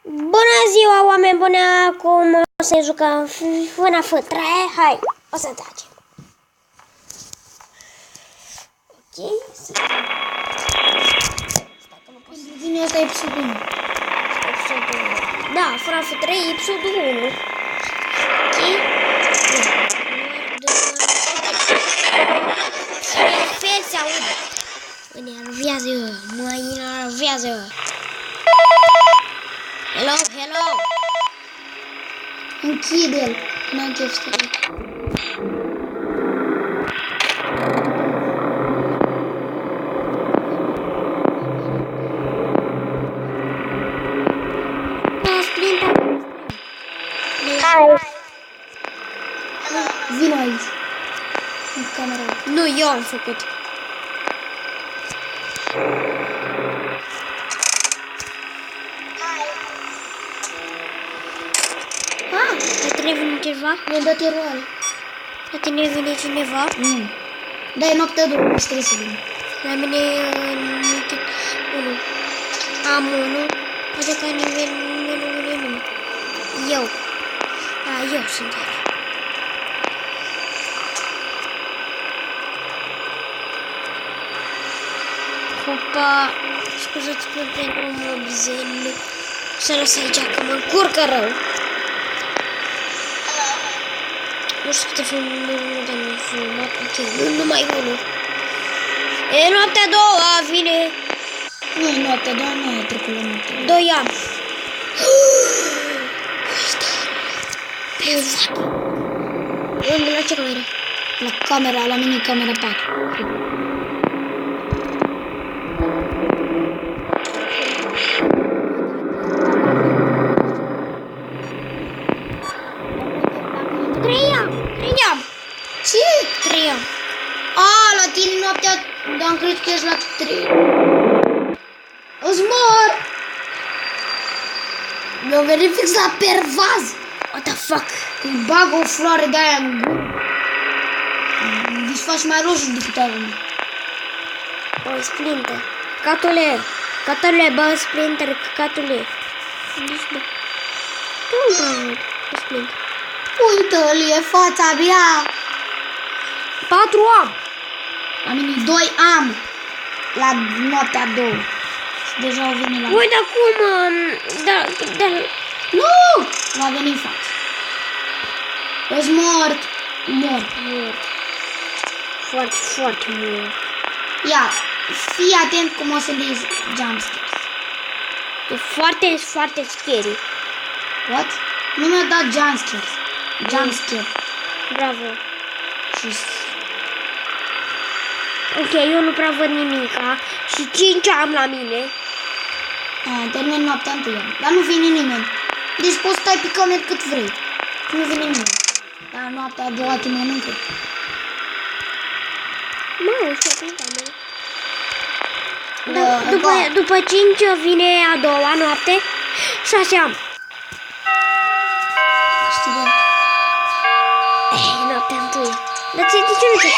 Bună ziua, oameni buni! Acum o să jucăm FNAF 3. Hai, o să tragem. Ok, să Pentru tine asta e episodul 1. episodul 1. Da, FNAF 3, episodul 1. Ok. Fel se aude. Mă enervează. Hello, hello. Închide-l. N-am chef să te Vino aici. În camera. Nu, eu am făcut. La tine vine ceva? Mi-a dat eroare. La tine vine cineva? Nu. Da, e noaptea 2, nu trebuie să vin. La mine e 1. Am 1. Poate că nimeni nu vine nimeni. Eu. Da, eu sunt aici. Hopa, scuzați pentru mobzen. Să las aici că mă încurcă rău. Nu știu câte filme am filmat. Ok, nu numai unul. E noaptea a doua, vine. Nu e noaptea, dar nu e trecut la noaptea. 2 am. Uite. Pe fac. Unde, la ce cameră? La camera, la mine camera 4. Trei am. Ce? 3 am. A, la tine noaptea, dar am crezut că ești la 3. Îți mor! Mi-a venit fix la pervaz. What the fuck? Îmi bag o floare de aia în gură. Îți faci mai roșu decât arună. O, Splinter. Catule, bă, Splinter, catule. Nici bă. Nu-mi prăvăd, Splinter. Uită-l, e fața mea. 4 am. La mine 2 am. La noaptea 2. Și deja au venit la... Uite acum, da. Nu! Va veni în față. Ești mort. Mort. Foarte mult. Ia, fii atent cum o să vezi jumpscares. E foarte scary. What? Nu mi-a dat jumpscares. Jumpscare. Bravo. Și... Ok, eu nu prea văd nimica. Și 5 am la mine. Termin noaptea întâia. Dar nu vine nimeni. Deci poți stai pe cameră cât vrei. Nu vine nimeni. Dar noaptea a doua te mănâncă. Mă, stai pe cameră. După 5 vine a doua noapte. 6 am. Știi de... Noaptea întâia. Dar de ce nu te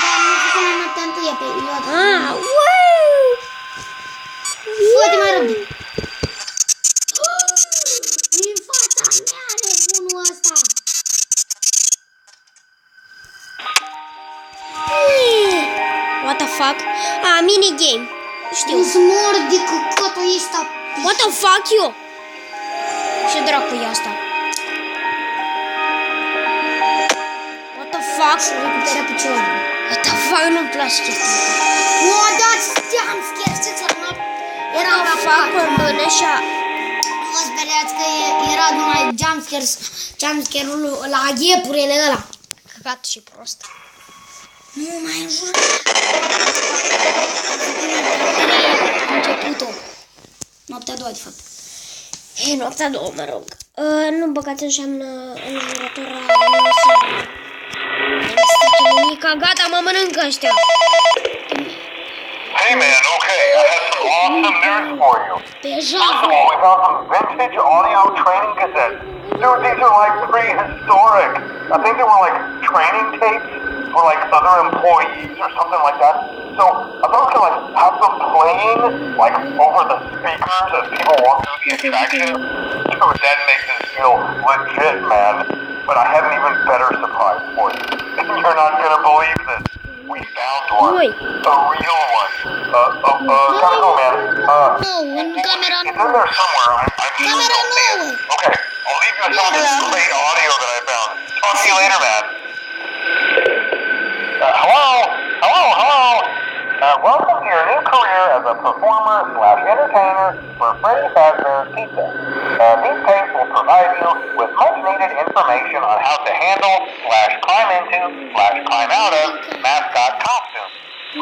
Dar nu făcut la noaptea întâia pe eu. Fă-te mai răbde. În fața mea, nebunul ăsta. What the fuck? Minigame. Știu. Îți mor de căcatul ăsta. What the fuck, eu? Ce dracu e asta? What the fuck? Să recupera picioarele. What the fuck? Nu-mi place chestia asta. M-a dat jumpscare la noapte. Era la Fac pe mână și a... Nu vă speriați că era numai jumpscare-ul la iepurele ăla. Căcat și prost. Nu mai înjur. Început-o. Noaptea a doua, de fapt. E noaptea a doua, mă rog. Nu băgați înseamnă înjurătura. Nu se... Nu strică nimica. Gata, mă mănâncă ăștia. Hey man, okay, I have some awesome news for you. Deja. First of all, we found some vintage audio training cassettes. Dude, these are like prehistoric. I think they were like training tapes for like other employees or something like that. So So I thought we could like have them playing like over the speakers as people walk through the attraction. Dude, that makes it feel legit, man. But I have an even better surprise for you. You're not gonna believe this. We found one. Oi. A real one. Gotta go, man. No, în camera It's in there somewhere. I'm Camera nouă. Okay, I'll leave you with some of this great audio that I found. Talk to you later, man. Hello? Welcome to your new career as a performer/entertainer for Freddy Fazbear's Pizza. These tapes will provide you with much-needed information on how to handle/climb into/climb out of mascot costumes.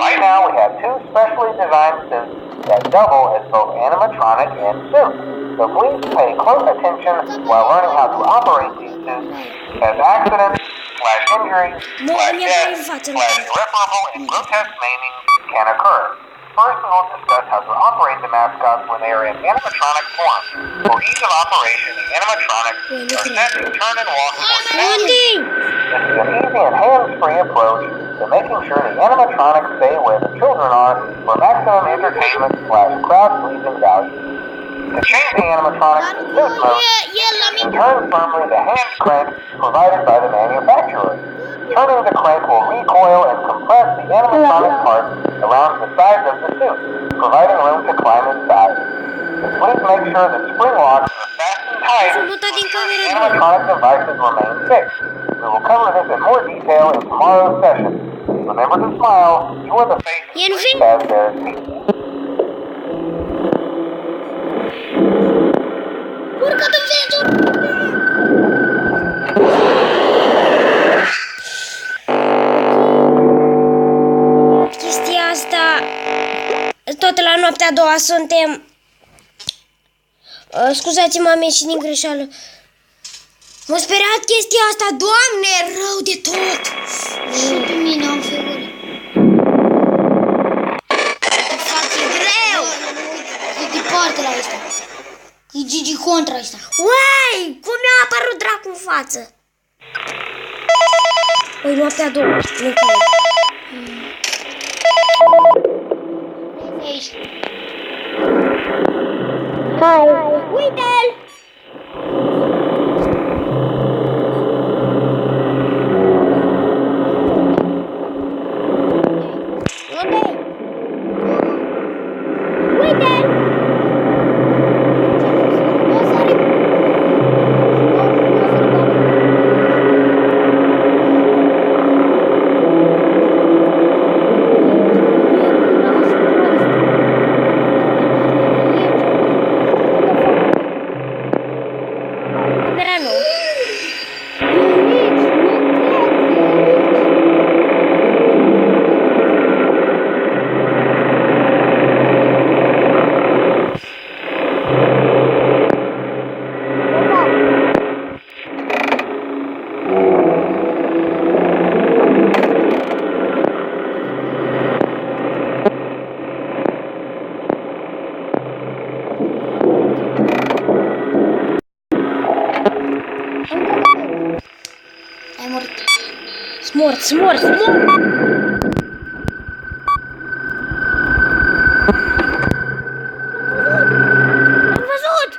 Right now, we have 2 specially designed suits that double as both animatronic and suit. So please pay close attention while learning how to operate these suits, as accidents/injuries/death/irreparable and grotesque maiming can occur. First, we'll discuss how to operate the mascots when they are in animatronic form. For ease of operation, the animatronics are set to turn and walk towards the Unde? This is an easy and hands-free approach to making sure the animatronics stay where the children are for maximum entertainment/crowd-pleasing value. To change the animatronics to suit mode, turn firmly the hand crank provided by the manufacturer. Turning the crank will recoil and compress the animatronic parts around the sides of the suit, providing room to climb inside. Please make sure the spring locks are fastened tight so the animatronic devices remain fixed. We will cover this in more detail in tomorrow's session. Remember to smile. You are the face of Fazbear's Pizza. Urcă-te în vezul! Chestia asta, tot la noaptea a doua suntem. Scuzați-mă, am ieșit din greșeală. M-a speriat chestia asta, Doamne, rău de tot. Și pe mine am figuri. E greu. E departe la ăsta. E Gigi contra ăsta. Uai, cum mi-a apărut dracu în față? Păi noaptea a doua, nu cred. Aici. Hai, uite-l! Unde? Uite-l! Camera nu. Ai murit. Smort. Am văzut!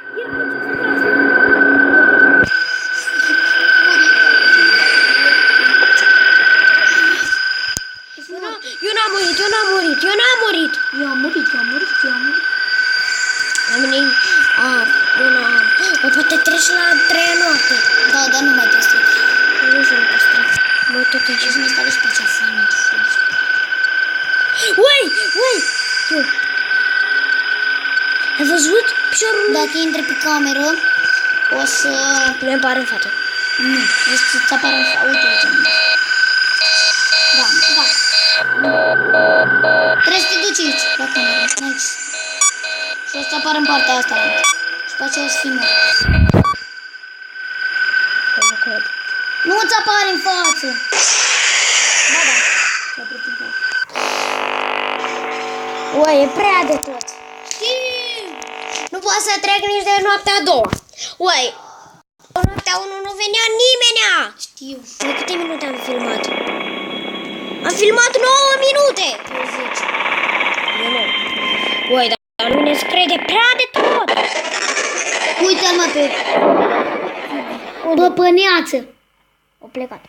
Eu n-am murit. Eu am murit. Am venit... eu n-am... Poate treci la 3 noapte. Da, dar nu mai păstră. Nu știu păstrat. Băi, tot e Și mi stare și pe cea faină. Ui! Eu. Ai văzut piciorul? Dacă intri pe cameră, o să... Mi apare în față. Nu, o să-ți apară în față. Uite. Da. Trebuie să te duci aici, la cameră. Aici. Și o să apară în partea asta. Și pe aceea o să fii mort. Nu cred. Nu ți apare în față. Da. S-a oprit în față. Ui, e prea de tot. Nu pot să trec nici de noaptea a doua. Ui, noaptea 1 nu venea nimenea. Știu. De câte minute am filmat? Am filmat 9 minute! 30. Ui, dar lumine se crede prea de tot! Uite-l mă pe... Păpăneață. O plecat.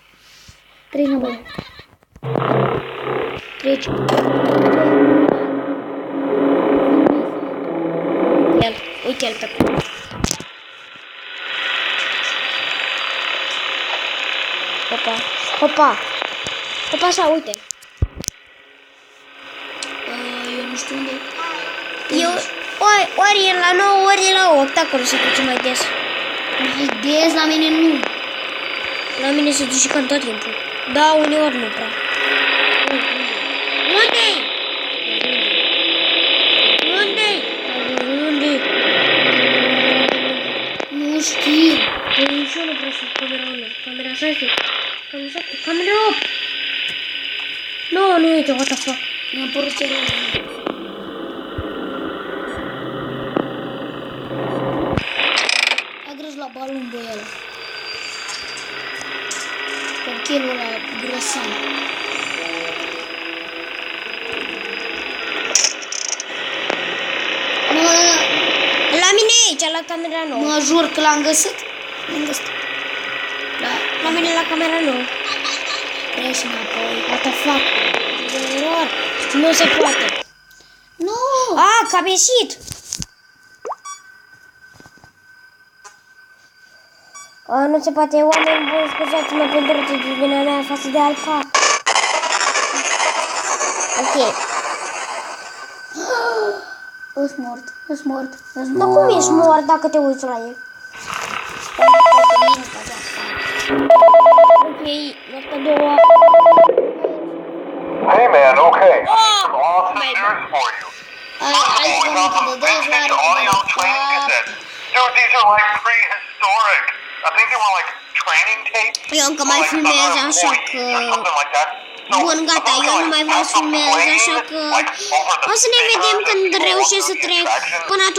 Treci înapoi. Treci. El, uite-l pe acolo. Hopa, hopa. Hopa așa, uite. Eu nu știu unde. Eu, ori e la 9, ori e la 8, acolo se duce mai des. Mai des la mine nu. La mine se duce cam tot timpul. Da, uneori nu prea. Unde-i? Unde-i? Unde-i? Nu știu. Nici eu nu vreau să camera 1. Camera 6. Camera 7. Camera 8. Nu uite, what the fuck. Mi-a părut ce rău. Agrăs la balon băiala. Copilul ăla grăsan. La mine e aici, la camera 9. Mă jur că l-am găsit. Lângă ăsta. Da, La mine la camera 9. treci înapoi. What the fuck? Error. Nu se poate. Nu! Ah, că am ieșit. Nu se poate, oameni buni, scuzați-mă pentru atitudinea mea față de Alfa. Ok. Ești mort, ești mort, ești Dar mort. cum ești mort dacă te uiți la el? Ok, asta două. Hey man, okay. Oh, Some awesome my news for you. Ai About cuvinte the de vintage audio training cassettes. Dude, these are like prehistoric. I think they were like training tapes. Eu încă for, mai like, filmez, other așa employees că... or something like that. So, Bun, gata, eu nu mai vreau să filmez, așa că... O să ne vedem când reușesc să trec. Până atunci...